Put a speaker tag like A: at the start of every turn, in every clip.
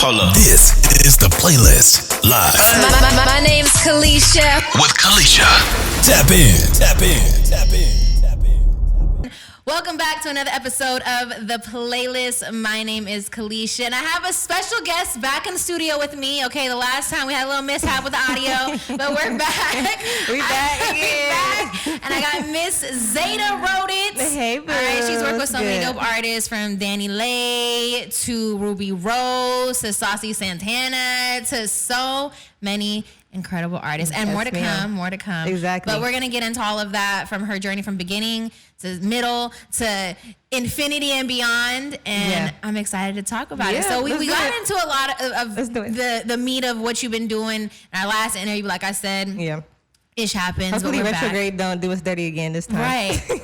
A: Hold up.
B: This is the playlist live.
C: My name's Kalisha.
B: With Kalisha. Tap in, tap in, tap in, tap in.
C: Welcome back to another episode of The Playlist. My name is Kalisha, and I have a special guest back in the studio with me. Okay, the last time we had a little mishap with the audio, but we're back.
D: We back again.
C: And I got Miss Zaida Wrote It.
D: Hey, boo.
C: All right, she's worked with so many dope artists, from Danileigh to Ruby Rose to Saucy Santana to so many incredible artists, and
D: Yes,
C: more to come.
D: Exactly.
C: But we're gonna get into all of that, from her journey from beginning to middle to infinity and beyond, and I'm excited to talk about it. So we got into a lot of the meat of what you've been doing in our last interview. Like I said, ish happens.
D: Hopefully
C: but we're
D: retrograde
C: back.
D: don't do us dirty again this time.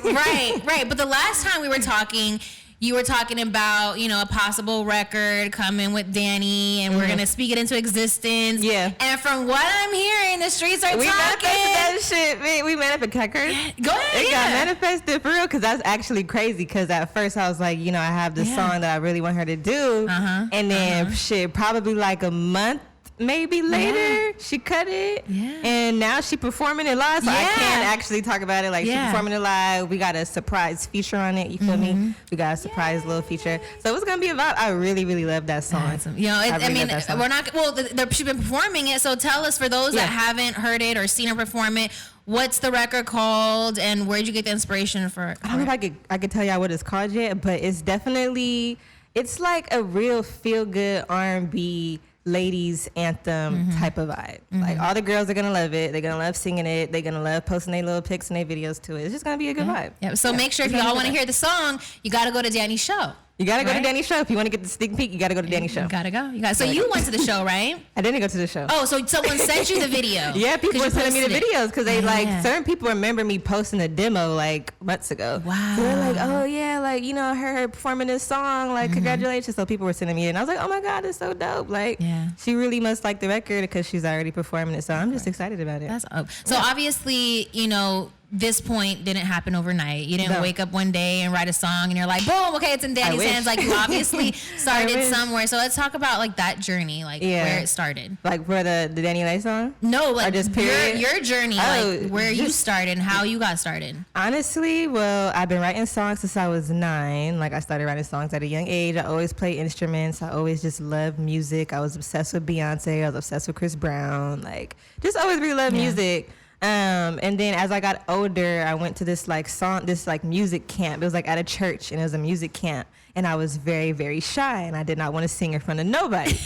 C: Right. But the last time we were talking, you were talking about, a possible record coming with Danny, and we're gonna speak it into existence.
D: Yeah.
C: And from what I'm hearing, the streets are
D: We
C: talking.
D: manifested that shit, man. We manifested.
C: Go ahead.
D: It got manifested for real, because that's actually crazy. Because at first I was like, I have this song that I really want her to do, and then shit, probably like a month maybe later, she cut it, and now she performing it live, so I can't actually talk about it. Like, she performing it live. We got a surprise feature on it, you feel me? We got a surprise little feature, so it's gonna be about. I really love that song.
C: Awesome. We're not, she's been performing it, so tell us, for those that haven't heard it or seen her perform it, what's the record called, and where'd you get the inspiration for it?
D: I don't know if I could tell y'all what it's called yet, but it's definitely, it's like a real feel-good R&B ladies anthem type of vibe. Like, all the girls are gonna love it. They're gonna love singing it. They're gonna love posting their little pics and their videos to it. It's just gonna be a good vibe.
C: Yeah. So make sure, if y'all want to hear the song, you got to go to Danny's show.
D: You gotta go to Danny's show. If you want to get the sneak peek, you gotta go to Danny's show.
C: You gotta go. So you went to the show, right?
D: I didn't go to the show.
C: Oh, so someone sent you the video?
D: Yeah, people were sending me the videos, because they certain people remember me posting a demo like months ago.
C: Wow.
D: So they're like, oh yeah, like, I heard her performing this song, like, congratulations. So people were sending me it, and I was like, oh my God, it's so dope. Like, she really must like the record, because she's already performing it. So I'm just excited about it.
C: That's up. So obviously, this point didn't happen overnight. You didn't wake up one day and write a song and you're like, boom, okay, it's in Danny's hands. Like, you obviously started somewhere. So let's talk about, like, that journey, like where it started.
D: Like, for the Danileigh song?
C: No, like,
D: just
C: your journey, like where you started and how you got started.
D: Honestly, well, I've been writing songs since I was 9. Like, I started writing songs at a young age. I always played instruments. I always just loved music. I was obsessed with Beyonce. I was obsessed with Chris Brown. Like, just always really loved music. And then as I got older, I went to this music camp. It was like at a church, and it was a music camp. And I was very, very shy, and I did not want to sing in front of nobody.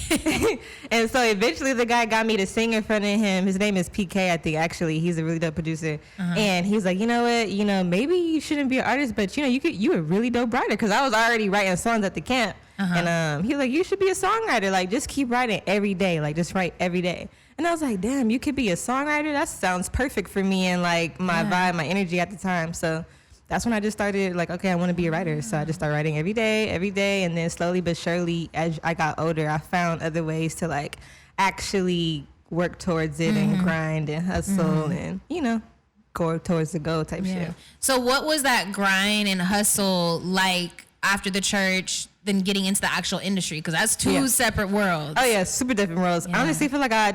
D: And so eventually the guy got me to sing in front of him. His name is PK, I think, actually. He's a really dope producer. And he was like, you know what, maybe you shouldn't be an artist, but you a really dope writer. Because I was already writing songs at the camp. And he was like, you should be a songwriter. Like, just keep writing every day. Like, just write every day. And I was like, damn, you could be a songwriter? That sounds perfect for me and, like, my vibe, my energy at the time. So that's when I just started, like, okay, I want to be a writer. So I just started writing every day. And then slowly but surely, as I got older, I found other ways to, like, actually work towards it and grind and hustle and, go towards the goal type shit.
C: So what was that grind and hustle like after the church, then getting into the actual industry? Because that's two separate worlds.
D: Oh yeah, super different worlds. I honestly feel like I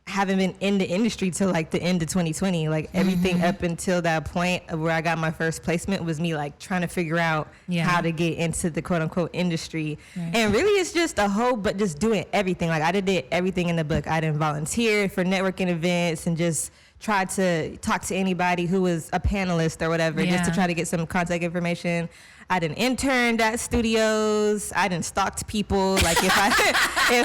D: haven't been in the industry till like the end of 2020. Like, everything up until that point of where I got my first placement was me, like, trying to figure out how to get into the quote unquote industry. And really, it's just but just doing everything. Like, I did everything in the book. I didn't volunteer for networking events and just tried to talk to anybody who was a panelist or whatever, just to try to get some contact information. I done interned at studios. I done stalked people. Like, if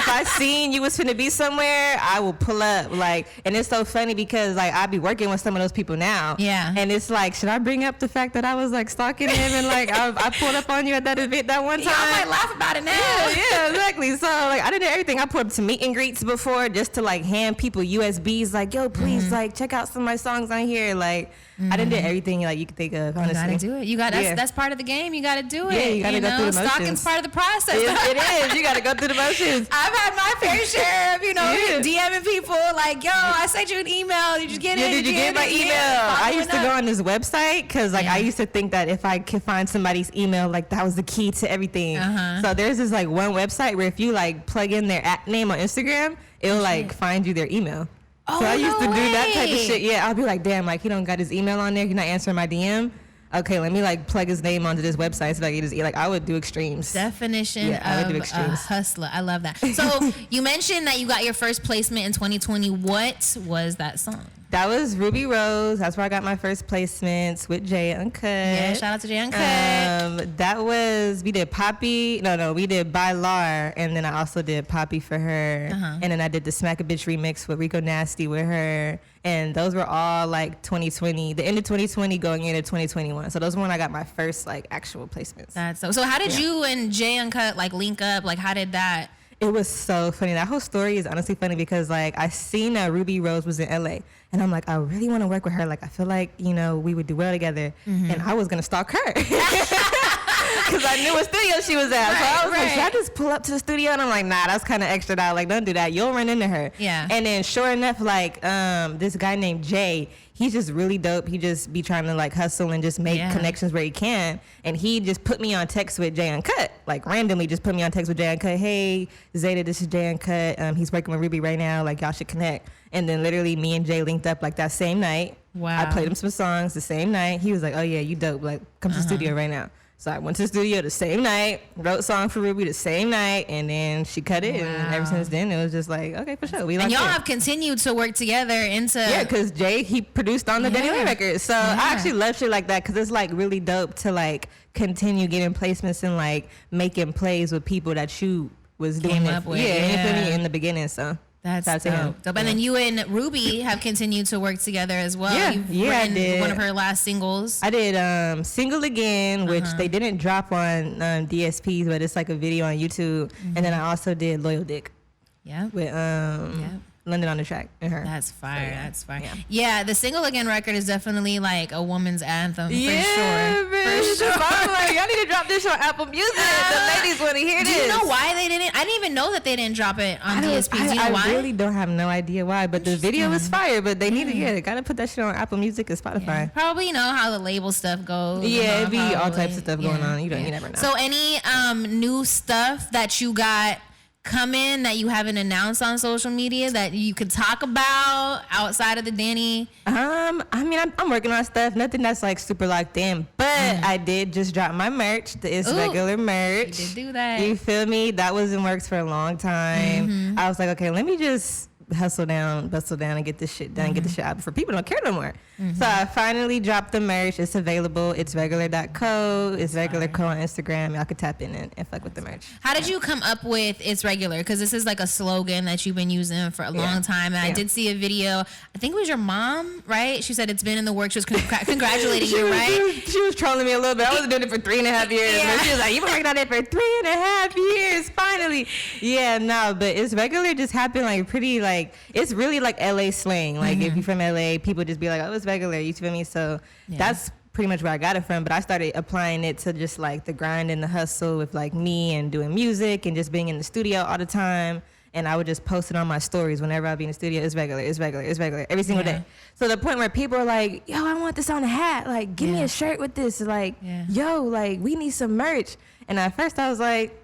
D: I seen you was finna be somewhere, I will pull up. Like, and it's so funny because, like, I be working with some of those people now. Yeah. And it's like, should I bring up the fact that I was, like, stalking him and, like, I pulled up on you at that event that one time?
C: Yeah, I might laugh about it now.
D: Yeah, exactly. So, like, I did everything. I pulled up to meet and greets before just to, like, hand people USBs. Like, yo, please, like, check out some of my songs on here. Like, I done did everything like you could think of, honestly.
C: You gotta do it. That's part of the game. You gotta do it.
D: Yeah, you gotta go through the motions.
C: Stalking's part of the process.
D: It is. You gotta go through the motions.
C: I've had my fair share of, DMing people like, yo, I sent you an email. Did you get it?
D: Did you get my email? I used to go on this website because I used to think that if I could find somebody's email, like that was the key to everything. So there's this like one website where if you like plug in their name on Instagram, it'll like find you their email. So I used to do that type of shit. Yeah, I'll be like, damn, like he don't got his email on there. He's not answering my DM. Okay, let me like plug his name onto this website so like I would do extremes.
C: Definition of a hustler. I love that. So you mentioned that you got your first placement in 2020. What was that song?
D: That was Ruby Rose. That's where I got my first placements with Jay Uncut.
C: Yeah, shout out to Jay Uncut.
D: That was, we did Poppy. No, we did By Lar, and then I also did Poppy for her. And then I did the Smack a Bitch remix with Rico Nasty with her. And those were all like 2020, the end of 2020 going into 2021. So those were when I got my first like actual placements.
C: That's so how did you and Jay Uncut like link up? Like how did that?
D: It was so funny. That whole story is honestly funny because like I seen that Ruby Rose was in LA and I'm like, I really want to work with her. Like I feel like, we would do well together. And I was going to stalk her. Because I knew what studio she was at. So I was like, should I just pull up to the studio? And I'm like, nah, that's kind of extra out. Like, don't do that. You'll run into her.
C: Yeah.
D: And then sure enough, like this guy named Jay, he's just really dope. He just be trying to like hustle and just make connections where he can. And he just put me on text with Jay Uncut. Like randomly just put me on text with Jay Uncut. Hey, Zaida, this is Jay Uncut. He's working with Ruby right now. Like y'all should connect. And then literally me and Jay linked up like that same night.
C: Wow.
D: I played him some songs the same night. He was like, oh yeah, you dope. Like come to the studio right now. So I went to the studio the same night, wrote a song for Ruby the same night, and then she cut it. Wow. And ever since then, it was just like, okay, for sure.
C: And y'all have continued to work together into...
D: Yeah, because Jay, he produced on the Danileigh record. So I actually love shit like that because it's like really dope to like continue getting placements and like making plays with people that you was doing it with. In the beginning, so...
C: That's dope. And then you and Ruby have continued to work together as well.
D: I did.
C: One of her last singles.
D: I did Single Again, which they didn't drop on DSPs, but it's like a video on YouTube. And then I also did Loyal Dick.
C: Yeah.
D: With London on the Track and her.
C: That's fire. That's fire. Yeah, the Single Again record is definitely like a woman's anthem for sure.
D: For sure. I'm like, y'all need to drop this on Apple Music. The ladies want to hear this.
C: Do you know why they didn't? I didn't even know that they didn't drop it on DSP. Do you know why?
D: I really don't have no idea why, but the video is fire. But they need to they gotta put that shit on Apple Music and Spotify.
C: Yeah. Probably how the label stuff goes.
D: Yeah, it'd be all types of stuff going on. You never know.
C: So any new stuff that you got coming that you haven't announced on social media that you could talk about outside of the Danny?
D: I mean, I'm working on stuff. Nothing that's like super locked in, but I did just drop my merch. It's regular merch.
C: You did do that.
D: You feel me? That was in works for a long time. I was like, okay, let me just bustle down and get this shit done, get this shit out before people don't care no more. So I finally dropped the merch. It's available. It's regular.co. It's regular co on Instagram. Y'all could tap in and fuck with the merch.
C: How did you come up with It's Regular? Because this is like a slogan that you've been using for a long time. And I did see a video. I think it was your mom, right? She said it's been in the works. She was congratulating you, right?
D: She was trolling me a little bit. I was doing it for 3.5 years. But she was like, you've been working on it for 3.5 years, finally. Yeah, no, but It's Regular just happened like pretty like, it's really like LA slang. Like if you're from LA, people just be like, oh, it's regular. You feel me? So that's pretty much where I got it from. But I started applying it to just like the grind and the hustle with like me and doing music and just being in the studio all the time. And I would just post it on my stories whenever I'd be in the studio. It's regular, it's regular, it's regular, every single day. So the point where people are like, yo, I want this on a hat. Like, give me a shirt with this. Like, yo, like, we need some merch. And at first I was like,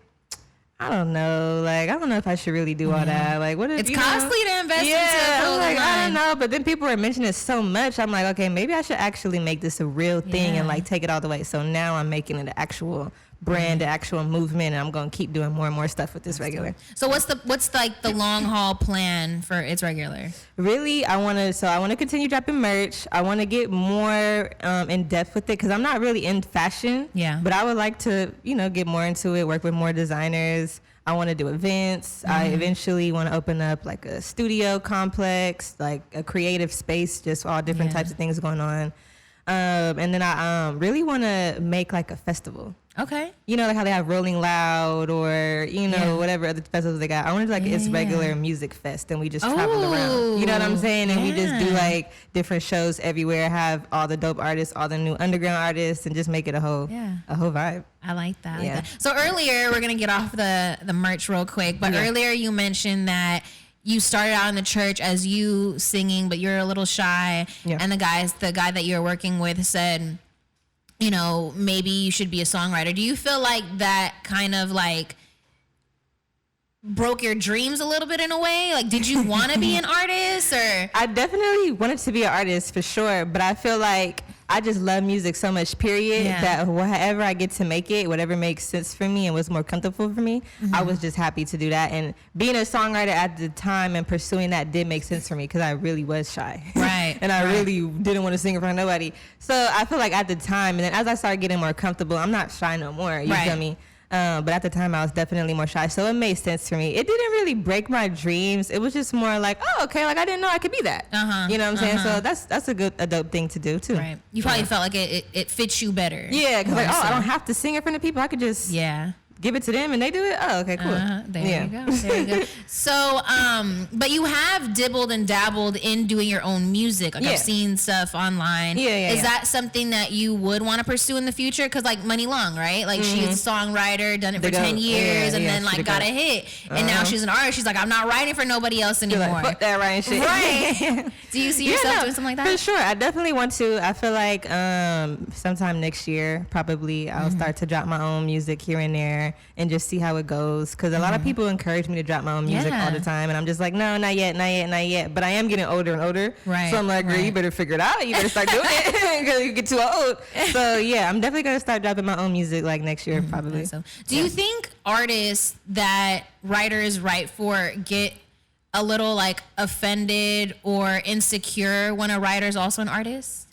D: I don't know. Like, I don't know if I should really do all that. Like, what if
C: it's costly to invest into?
D: I'm like, I don't know. But then people were mentioning it so much. I'm like, okay, maybe I should actually make this a real thing and like take it all the way. So now I'm making it an actual brand, the actual movement, and I'm gonna keep doing more and more stuff with this regular.
C: So what's like the long haul plan for It's Regular?
D: Really, I want to continue dropping merch. I want to get more in depth with it because I'm not really in fashion. Yeah. But I would like to, get more into it, work with more designers. I want to do events. I eventually want to open up like a studio complex, like a creative space, just all different types of things going on. And then I really want to make like a festival.
C: Okay.
D: You know, like how they have Rolling Loud or, you know, whatever other festivals they got. I want to do like it's regular music fest and we just travel around. You know what I'm saying? And we just do like different shows everywhere, have all the dope artists, all the new underground artists, and just make it a whole vibe.
C: I like that. Yeah. So earlier, we're going to get off the merch real quick, but earlier you mentioned that you started out in the church as you singing, but you're a little shy. Yeah. And the guy that you're working with said, you know, maybe you should be a songwriter. Do you feel like that kind of like broke your dreams a little bit in a way? Like, did you want to be an artist or?
D: I definitely wanted to be an artist for sure, but I feel like I just love music so much, period, that whatever I get to make it, whatever makes sense for me and what's more comfortable for me, I was just happy to do that. And being a songwriter at the time and pursuing that did make sense for me because I really was shy.
C: Right.
D: And I really didn't want to sing in front of nobody. So I feel like at the time, and then as I started getting more comfortable, I'm not shy no more, you feel me? But at the time, I was definitely more shy. So it made sense for me. It didn't really break my dreams. It was just more like, oh, okay, like I didn't know I could be that. You know what I'm saying? So that's a dope thing to do, too.
C: Right. You probably felt like it fits you better.
D: Yeah, because like, I don't have to sing in front of people. I could just give it to them and they do it. Oh, okay, cool.
C: There you go. So, but you have dibbled and dabbled in doing your own music. Like I've seen stuff online. Is that something that you would want to pursue in the future? Because like Money Long, right? Like she's a songwriter, done it for 10 years, and then like got a hit. And now she's an artist. She's like, I'm not writing for nobody else anymore.
D: Like, fuck that writing shit.
C: Right. Do you see yourself doing something like that?
D: For sure. I definitely want to. I feel like sometime next year, probably I'll start to drop my own music here and there. And just see how it goes, because a lot of people encourage me to drop my own music all the time, and I'm just like, no, not yet. But I am getting older and older, so I'm like, girl, you better figure it out. You better start doing it because you get too old. So yeah, I'm definitely gonna start dropping my own music like next year, probably.
C: So, do you think artists that writers write for get a little like offended or insecure when a writer is also an artist?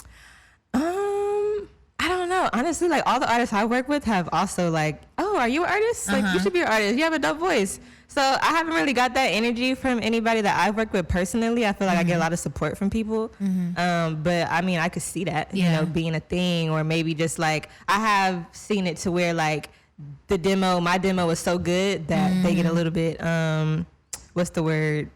D: I don't know. Honestly, like all the artists I work with have also like, oh, are you an artist? Like you should be an artist. You have a dope voice. So I haven't really got that energy from anybody that I've worked with personally. I feel like I get a lot of support from people. But I mean, I could see that, you know, being a thing, or maybe just like I have seen it to where like my demo was so good that they get a little bit, what's the word?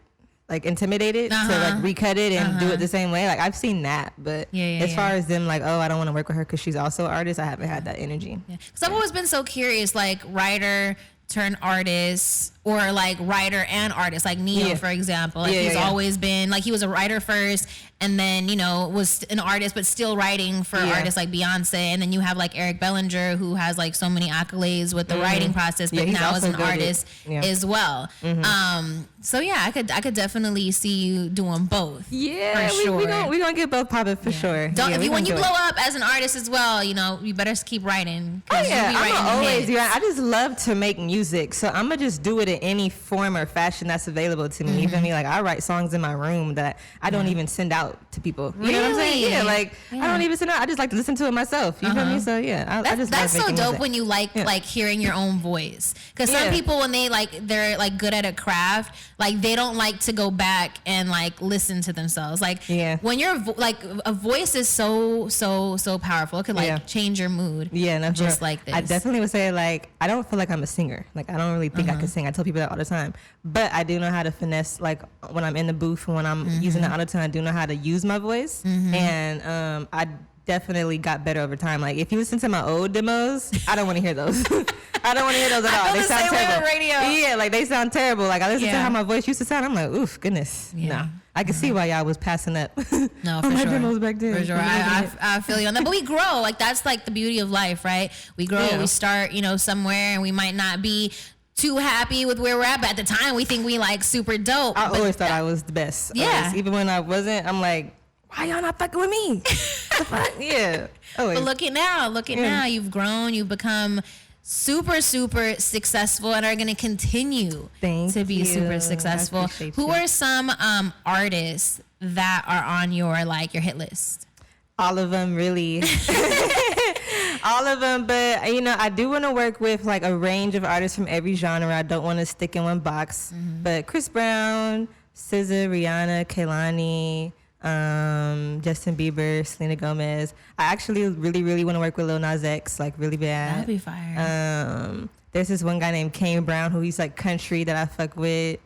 D: Like intimidated to like recut it and do it the same way. Like I've seen that, but as far as them like, oh, I don't want to work with her because she's also an artist, I haven't had that energy.
C: Because I've always been so curious, like writer turn artist, or like writer and artist, like Neo, for example. Like he's always been like, he was a writer first and then, you know, was an artist but still writing for artists like Beyonce. And then you have like Eric Bellinger, who has like so many accolades with the writing process, but now is an artist as well. So yeah, I could definitely see you doing both.
D: Yeah,
C: for sure.
D: we gonna get both popping for sure.
C: When you blow up as an artist as well, you know, you better keep writing.
D: I just love to make music, so I'm gonna just do it in any form or fashion that's available to me. You feel me? Like I write songs in my room that I don't even send out to people. You know what I'm saying? Yeah, like I don't even send out. I just like to listen to it myself. You feel me? So yeah,
C: that's so dope
D: music.
C: when you like hearing your own voice. Because some people, when they're like good at a craft, like they don't like to go back and like listen to themselves. Like when you're like a voice is so powerful. It could like change your mood. Yeah, no, just like this.
D: I definitely would say like I don't feel like I'm a singer. Like I don't really think I can sing. I tell people that all the time. But I do know how to finesse, like when I'm in the booth and when I'm using the autotune, I do know how to use my voice. And I definitely got better over time. Like if you listen to my old demos, I don't want to hear those. I don't want to hear those at all. They sound terrible.
C: Radio.
D: Yeah, like they sound terrible. Like I listen to how my voice used to sound. I'm like, oof, goodness. No. I can see why y'all was passing up.
C: No, for
D: my
C: sure.
D: demos back then.
C: For sure. I feel you on that. But we grow. Like that's like the beauty of life, right? We grow. We start, you know, somewhere, and we might not be too happy with where we're at, but at the time we think we like super dope.
D: I always thought I was the best. Yeah. Always. Even when I wasn't, I'm like, why y'all not fucking with me? The fuck? Yeah. Always.
C: But look at now. You've grown. You've become super successful and are going to continue to be super successful. Who are some artists that are on your hit list?
D: All of them, really. All of them, but you know, I do want to work with like a range of artists from every genre. I don't want to stick in one box. But Chris Brown, SZA, Rihanna, Kehlani, Justin Bieber, Selena Gomez. I actually really want to work with Lil Nas X, like really bad.
C: That'd be fire.
D: There's this one guy named Kane Brown who he's like country that I fuck with.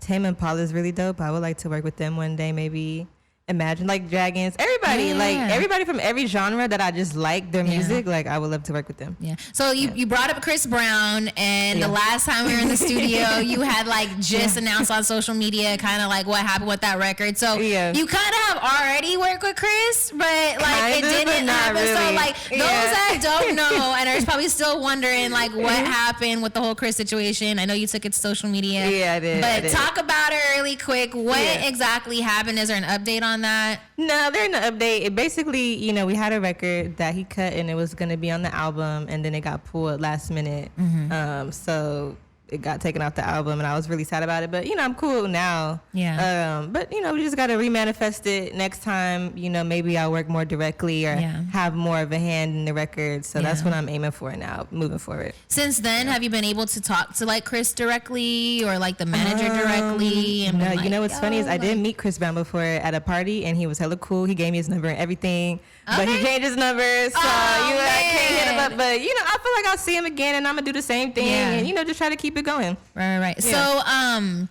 D: Tame Impala is really dope. I would like to work with them one day, maybe. Imagine like Dragons, everybody, like everybody from every genre that I just like their music. Like I would love to work with them.
C: Yeah. So you brought up Chris Brown, and the last time we were in the studio, you had like just announced on social media kind of like what happened with that record. So you kind of have already worked with Chris, but like it didn't happen. Really. So like those that don't know and are probably still wondering like what happened with the whole Chris situation. I know you took it to social media.
D: Yeah, I did.
C: But talk about it really quick. What exactly happened? Is there an update on that?
D: No, they're in the update. It basically, you know, we had a record that he cut and it was going to be on the album, and then it got pulled last minute. So it got taken off the album, and I was really sad about it. But, you know, I'm cool now.
C: Yeah.
D: But, you know, we just got to remanifest it next time. You know, maybe I'll work more directly or have more of a hand in the record. So that's what I'm aiming for now, moving forward.
C: Since then, have you been able to talk to, like, Chris directly or, like, the manager directly? And
D: no,
C: like,
D: you know what's funny is I did meet Chris Brown before at a party, and he was hella cool. He gave me his number and everything. But he changed his number, so I can't hit him up. But, you know, I feel like I'll see him again, and I'm going to do the same thing and, you know, just try to keep it going.
C: Right. Yeah. So,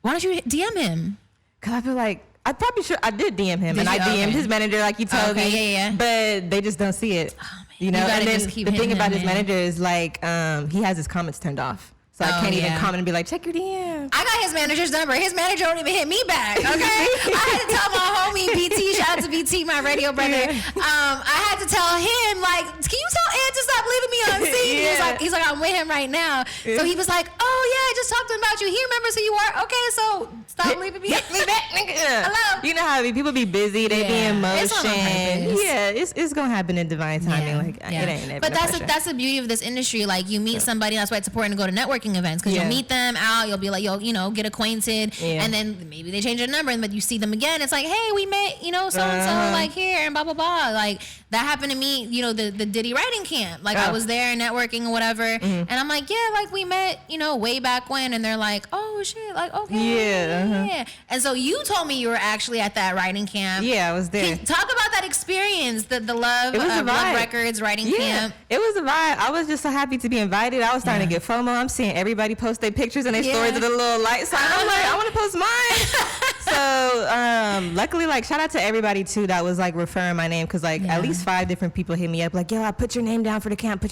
C: why don't you DM him?
D: Because I feel like, I'm probably sure I did DM him, and I DM'd his manager like you told me.
C: Yeah.
D: But they just don't see it.
C: Oh, man.
D: You know, and then the thing about his manager is like, he has his comments turned off. So I can't even comment and be like, check your DM.
C: I got his manager's number. His manager don't even hit me back, okay? I had to tell my homie BT, shout out to BT, my radio brother. I had to tell him, like, can you tell Ed to stop leaving me on scene? He's like, I'm with him right now. So he was like, oh yeah, I just talked to him about you. He remembers who you are. Okay, so stop leaving me. Hello.
D: You know how people be busy, they be in motion. It's gonna happen in divine timing. Like it ain't never.
C: But that's the beauty of this industry. Like you meet somebody, that's why it's important to go to networking events, because you'll meet them out, you'll be like, you'll, you know, get acquainted, and then maybe they change their number, but you see them again, it's like, hey, we met, you know, so and so, like here and blah blah blah. Like that happened to me, you know, the Diddy writing camp. Like I was there networking or whatever, and I'm like, yeah, like we met, you know, way back when, and they're like, oh shit, like okay, and so you told me you were actually at that writing camp.
D: Yeah, I was there.
C: Talk about that experience, the love of Love Records writing camp.
D: It was a vibe. I was just so happy to be invited. I was starting to get FOMO. I'm seeing everybody post their pictures and their stories of the little light sign. I'm like, I want to post mine. So luckily, like, shout out to everybody too that was like referring my name, because like at least 5 different people hit me up like, yo, I put your name down for the camp.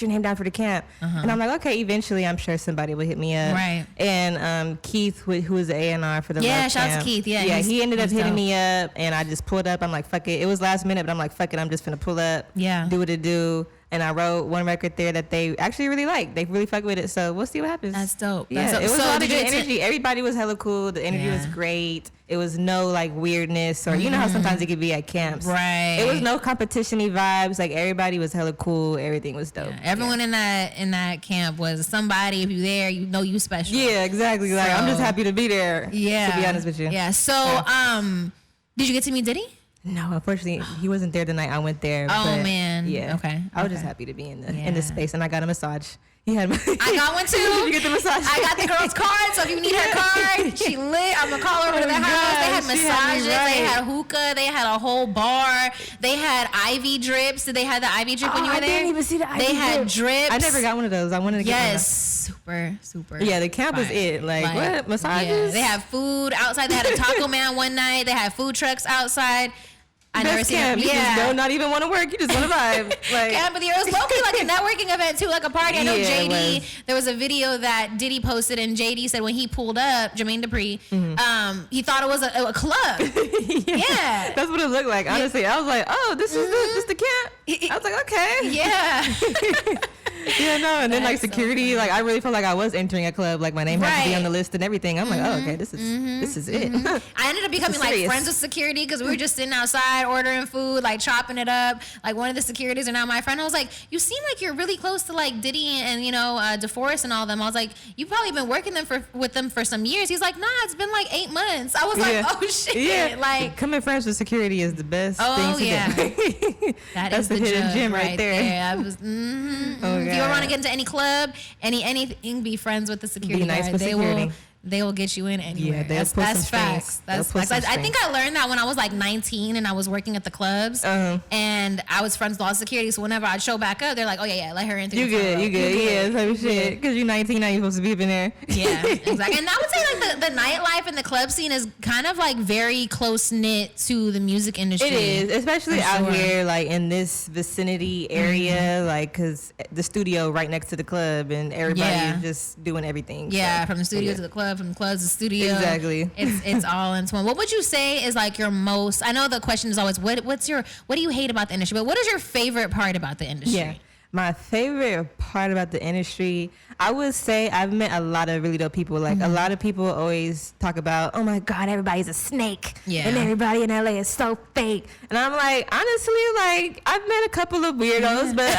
D: And I'm like, okay, eventually I'm sure somebody will hit me up.
C: Right.
D: And Keith, who was the A&R for the Love
C: shout out
D: camp.
C: to Keith.
D: Yeah, he ended up hitting me up, and I just pulled up. I'm like, fuck it. It was last minute, but I'm like, fuck it. I'm just finna pull up. Do what it do. And I wrote one record there that they actually really liked. They really fuck with it. So we'll see what happens.
C: That's dope.
D: Yeah, it was a lot of good energy. Everybody was hella cool. The interview was great. It was no like weirdness, or you know how sometimes it could be at camps.
C: Right.
D: It was no competition-y vibes. Like everybody was hella cool. Everything was dope.
C: Yeah, everyone in that camp was somebody. If you there, you know you special.
D: Yeah, exactly. Like I'm just happy to be there.
C: Yeah.
D: To be honest with you.
C: Yeah. So did you get to meet Diddy?
D: No, unfortunately, he wasn't there the night I went there.
C: Oh,
D: but
C: man.
D: Yeah.
C: Okay.
D: I was just happy to be in the space, and I got a massage. He had.
C: I got one too.
D: Did you get the massage?
C: I got the girl's card, so if you need her card, she lit. I'm gonna call her over to the house. They had massages. They had hookah. They had a whole bar. They had IV drips. Did they have the IV drip when you were there?
D: I didn't even see the IV
C: They had drips.
D: I never got one of those. I wanted to get one.
C: Yes, super.
D: Yeah, the camp was it. Like what? Massages?
C: Yeah. They had food outside. They had a Taco Man one night. They had food trucks outside. I never seen
D: camp.
C: it.
D: You just don't not even want to work. You just want to vibe. Like
C: yeah, but it was low-key like a networking event too, like a party. I know JD. There was a video that Diddy posted, and JD said when he pulled up, Jermaine Dupri, he thought it was a club. Yeah,
D: that's what it looked like. Honestly, I was like, oh, this is the camp. I was like, okay.
C: Yeah.
D: Yeah, no, and then like security, like I really felt like I was entering a club. Like my name had to be on the list and everything. I'm like, oh, okay, this is it.
C: I ended up becoming like friends with security because we were just sitting outside ordering food, like chopping it up. Like one of the securities are now my friend. I was like, you seem like you're really close to like Diddy and you know DeForest and all them. I was like, you've probably been working with them for some years. He's like, nah, it's been like 8 months. I was like, oh shit. Yeah, like
D: becoming friends with security is the best thing to do.
C: That's the hidden gem right there. I was.
D: Oh,
C: if you ever want to get into any club, anything, be friends with the security
D: guard. Be nice with security.
C: they will get you in anywhere.
D: Yeah,
C: that's facts. That's facts. I think I learned that when I was like 19 and I was working at the clubs, and I was friends with all security. So whenever I'd show back up, they're like, "Oh yeah, let her in."
D: You good? Yeah, type of shit. Because you're 19 now, you're supposed to be up in there.
C: Yeah, exactly. And I would say like the nightlife and the club scene is kind of like very close knit to the music industry.
D: It is, especially out here, like in this vicinity area, like because the studio right next to the club, and everybody is just doing everything.
C: Yeah, from the studio to the club, from the club to the studio.
D: Exactly.
C: It's all into one. What would you say is like your most? I know the question is always what do you hate about the industry? But what is your favorite part about the industry?
D: Yeah. My favorite part about the industry, I would say I've met a lot of really dope people. Like a lot of people always talk about, oh my God, everybody's a snake. Yeah. And everybody in LA is so fake. And I'm like, honestly, like I've met a couple of weirdos, but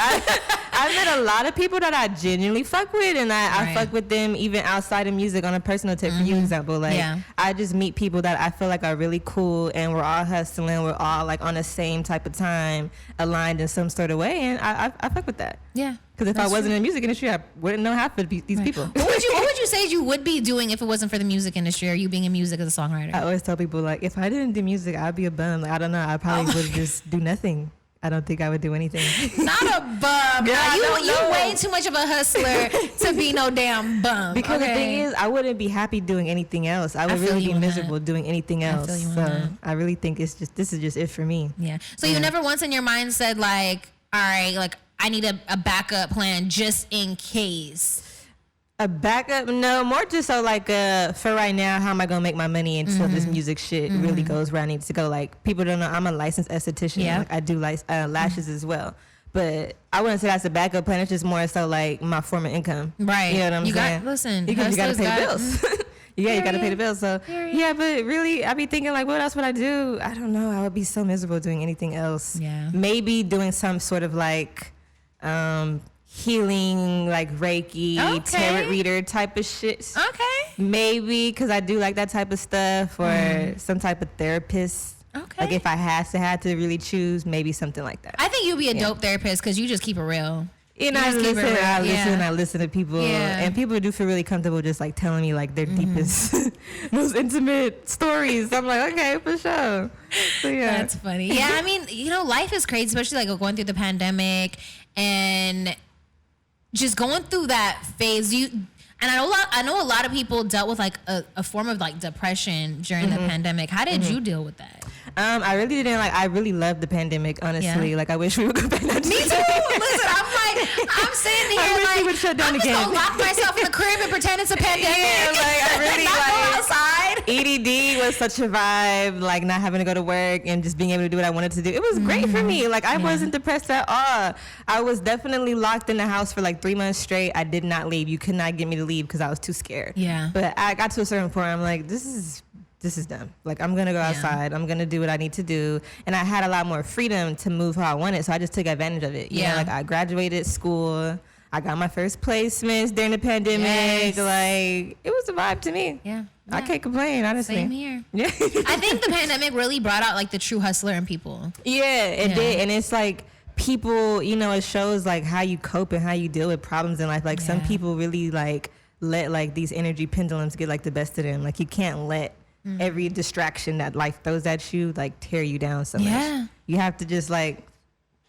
D: I've met a lot of people that I genuinely fuck with, and I fuck with them even outside of music on a personal tip. For you example, like I just meet people that I feel like are really cool, and we're all hustling. We're all like on the same type of time, aligned in some sort of way, and I fuck with that.
C: Yeah.
D: Because if I wasn't in the music industry, I wouldn't know half of these people.
C: What would you say you would be doing if it wasn't for the music industry, or you being in music as a songwriter?
D: I always tell people, like, if I didn't do music, I'd be a bum. Like, I don't know. I probably would just do nothing. I don't think I would do anything.
C: Not a bum.
D: Yeah,
C: you way too much of a hustler to be no damn bum.
D: Because the thing is, I wouldn't be happy doing anything else. I would really be miserable doing anything else. So I really think this is just it for me.
C: Yeah. So you never once in your mind said like, all right, like I need a backup plan just in case.
D: A backup? No, more just so like for right now, how am I gonna make my money until this music shit really goes where I need to go? Like people don't know I'm a licensed esthetician. Yeah. Like I do lashes as well. But I wouldn't say that's a backup plan. It's just more so like my form of income.
C: Right.
D: You know what I'm saying?
C: Listen,
D: you gotta pay the bills. Yeah, you gotta pay the bills. So yeah, but really, I be thinking like, what else would I do? I don't know. I would be so miserable doing anything else.
C: Yeah.
D: Maybe doing some sort of like healing, like Reiki, tarot reader type of shit.
C: Okay.
D: Maybe because I do like that type of stuff, or some type of therapist. Okay. Like if I had to really choose, maybe something like that.
C: I think you'd be a dope therapist because you just keep it real.
D: And I listen to people, and people do feel really comfortable just like telling me like their deepest, most intimate stories. I'm like, okay, for sure. So, yeah.
C: That's funny. Yeah, I mean, life is crazy, especially like going through the pandemic and just going through that phase. And I know a lot of people dealt with like a form of like depression during the pandemic. How did you deal with that?
D: I really didn't I really loved the pandemic, honestly. Like I wish we would go back. Me too.
C: Listen, I'm sitting here like
D: would shut down
C: I'm
D: again.
C: just gonna lock myself in the crib and pretend it's a pandemic.
D: Yeah, like I really
C: not go outside.
D: EDD was such a vibe, like not having to go to work and just being able to do what I wanted to do. It was great for me. Like I wasn't depressed at all. I was definitely locked in the house for like 3 months straight. I did not leave. You could not get me to leave because I was too scared.
C: Yeah.
D: But I got to a certain point. I'm like, this is dumb. Like I'm gonna go outside. I'm gonna do what I need to do, and I had a lot more freedom to move how I wanted. So I just took advantage of it. You know, like I graduated school. I got my first placements during the pandemic. Like it was a vibe to me. Yeah. I can't complain, honestly.
C: Same here.
D: Yeah.
C: I think the pandemic really brought out like the true hustler in people.
D: Yeah, it did, and it's like people. It shows like how you cope and how you deal with problems in life. Like some people really like let like these energy pendulums get like the best of them. Like you can't let every distraction that life throws at you like tear you down so much. You have to just like,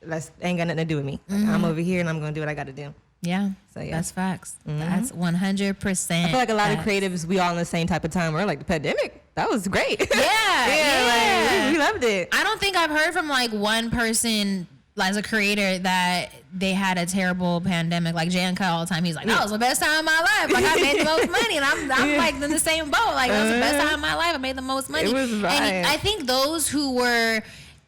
D: that ain't got nothing to do with me. Like, I'm over here and I'm gonna do what I gotta do.
C: Yeah, so that's facts. That's 100%.
D: I feel like a lot of creatives, we all in the same type of time. We're like, the pandemic, that was great.
C: Yeah.
D: Like, we loved it.
C: I don't think I've heard from like one person as a creator that they had a terrible pandemic. Like Jay and Kyle all the time, he's like, that was the best time of my life. Like I made the most money, and I'm like in the same boat. Like that was the best time of my life. I made the most money.
D: It was
C: and I think those who were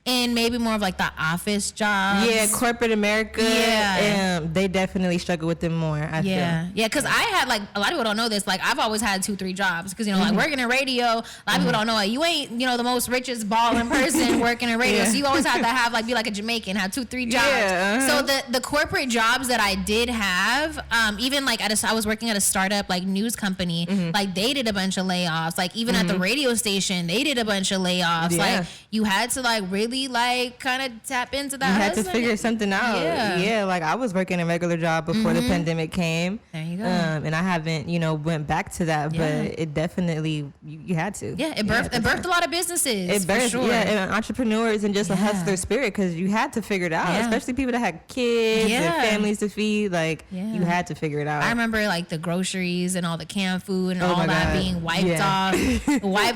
C: in maybe more of like the office jobs.
D: Yeah, corporate America. Yeah. They definitely struggle with them more, I feel.
C: Yeah, because I had like, a lot of people don't know this, like I've always had 2-3 jobs because, like working in radio, a lot of people don't know it. You ain't, the most richest balling person working in radio. So you always have to have like, be like a Jamaican, have 2-3 jobs. Yeah. So the corporate jobs that I did have, even like I was working at a startup like news company, like they did a bunch of layoffs. Like even at the radio station, they did a bunch of layoffs. Like you had to like really really like kind of tap into that.
D: You had to figure something out. Yeah, like I was working a regular job before the pandemic came. There you go. And I haven't, went back to that, but it definitely you had to.
C: Yeah, it birthed a lot of businesses. It birthed, for sure.
D: And entrepreneurs and just a hustler spirit, because you had to figure it out, especially people that had kids and families to feed. Like you had to figure it out.
C: I remember like the groceries and all the canned food and all that being wiped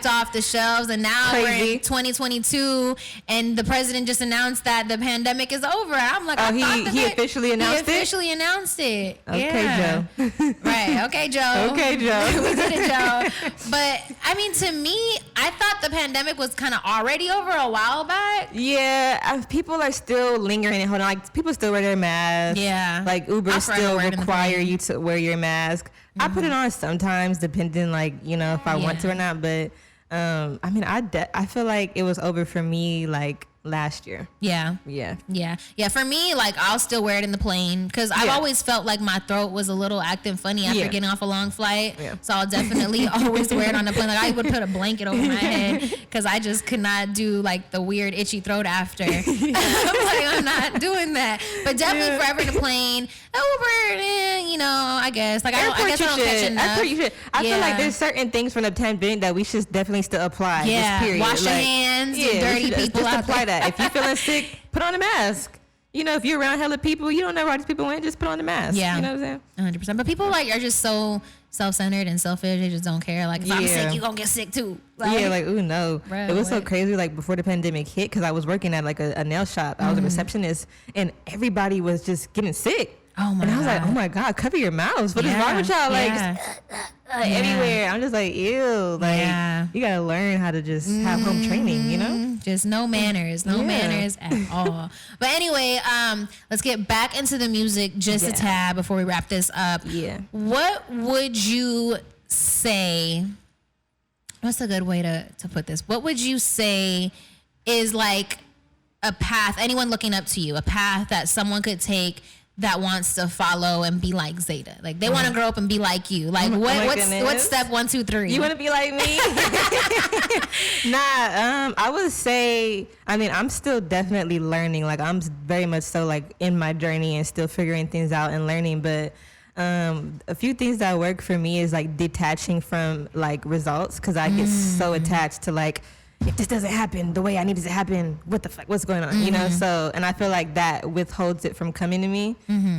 C: off the shelves, and now we're in 2022, and the president just announced that the pandemic is over. I'm like,
D: he officially announced it.
C: He officially announced it.
D: Okay, Joe.
C: Right. Okay, Joe.
D: Okay, Joe.
C: We did it, Joe. But I mean, to me, I thought the pandemic was kind of already over a while back.
D: Yeah, people are still lingering and holding on. Like, people still wear their masks.
C: Yeah.
D: Like Uber still require you to wear your mask. I put it on sometimes, depending, like, if I want to or not. But I mean, I feel like it was over for me like last year.
C: Yeah. For me, like, I'll still wear it in the plane, because I've always felt like my throat was a little acting funny after getting off a long flight. So I'll definitely always wear it on the plane. Like, I would put a blanket over my head, because I just could not do like the weird itchy throat after. I'm not doing that. But definitely forever in the plane. Uber, I guess. Like, I guess I don't catch enough.
D: I feel like there's certain things from the pandemic that we should definitely still apply.
C: Yeah.
D: Period.
C: Wash your hands. Dirty people
D: just
C: out
D: apply
C: there.
D: that. If you're feeling sick, put on a mask. If you're around hella people, you don't know where these people went, just put on the mask. Yeah. You know what I'm saying?
C: 100%. But people are just so self-centered and selfish. They just don't care. Like, if I'm sick, you gonna get sick too. Like,
D: ooh, no. Bro, it was so crazy, like, before the pandemic hit, because I was working at like a nail shop. I was a receptionist, and everybody was just getting sick.
C: Oh my God.
D: And I was like, oh my God, cover your mouths. What is wrong with y'all? Like, everywhere. I'm just like, ew. Like, you gotta learn how to just have home training,
C: Just no manners. No manners at all. But anyway, let's get back into the music just a tad before we wrap this up.
D: Yeah.
C: What would you say, what's a good way to put this? What would you say is like a path, anyone looking up to you, a path that someone could take that wants to follow and be like Zaida? Like, they want to grow up and be like you. Like, what's step 1, 2, 3?
D: You want to be like me? I would say, I mean, I'm still definitely learning. Like, I'm very much so like in my journey and still figuring things out and learning. But a few things that work for me is like detaching from like results, because I get so attached to like, if this doesn't happen the way I need it to happen, what the fuck, what's going on, So, and I feel like that withholds it from coming to me.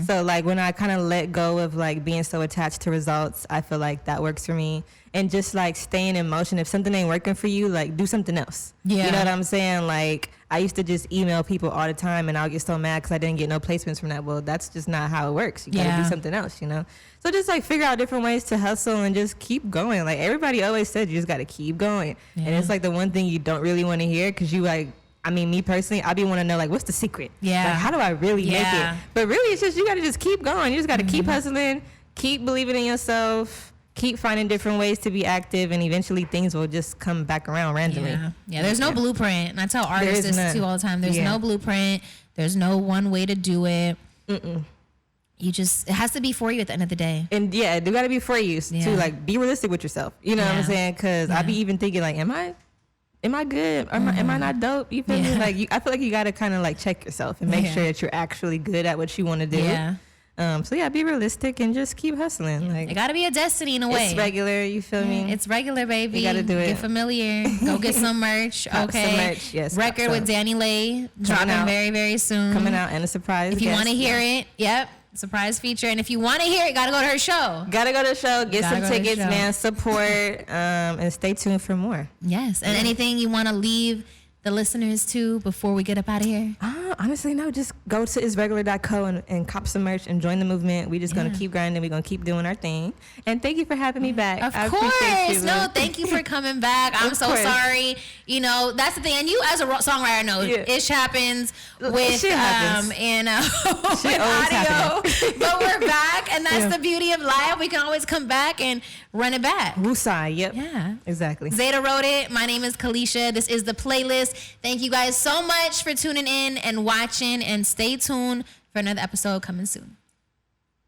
D: So like when I kind of let go of like being so attached to results, I feel like that works for me. And just like staying in motion. If something ain't working for you, like, do something else. Yeah. You know what I'm saying? Like, I used to just email people all the time, and I'll get so mad because I didn't get no placements from that. Well, that's just not how it works. You gotta do something else, So just like figure out different ways to hustle and just keep going. Like, everybody always said, you just gotta keep going. And it's like the one thing you don't really want to hear, because you like, I mean, me personally, I be want to know, like, what's the secret? Yeah. Like, how do I really make it? But really, it's just, you gotta just keep going. You just gotta keep hustling, keep believing in yourself, keep finding different ways to be active, and eventually things will just come back around randomly.
C: Yeah, there's no blueprint. And I tell artists this too all the time. There's no blueprint. There's no one way to do it. You just, it has to be for you at the end of the day.
D: And it do got to be for you too. Like, be realistic with yourself. You know what I'm saying? Because I be even thinking like, am I good? Am I not dope? You feel me? Like, I feel like you got to kind of like check yourself and make sure that you're actually good at what you want to do. Yeah. So be realistic and just keep hustling. Like,
C: it gotta be a destiny in a way.
D: It's regular, you feel me?
C: It's regular, baby.
D: You gotta do it.
C: Get familiar. Go get some merch. Okay.
D: Some merch, yes.
C: Record with Danileigh dropping very, very soon.
D: Coming out, and a surprise.
C: If you want to hear it, surprise feature. And if you want to hear it, gotta go to her show.
D: Gotta go to the show. Get some tickets, man. Support, and stay tuned for more.
C: Yes. And anything you want to leave the listeners to before we get up out of here?
D: Honestly, no. Just go to isregular.co and cop some merch and join the movement. We just gonna keep grinding. We're gonna keep doing our thing. And thank you for having me back.
C: Of course. No, thank you for coming back. I'm so sorry. That's the thing. And you as a songwriter know, ish happens with and with audio. But we're back, and that's the beauty of life. We can always come back and run it back.
D: Woosai, yep.
C: Yeah.
D: Exactly.
C: Zaida Wrote It. My name is Kalisha. This is The Playlist. Thank you guys so much for tuning in and watching, and stay tuned for another episode coming soon.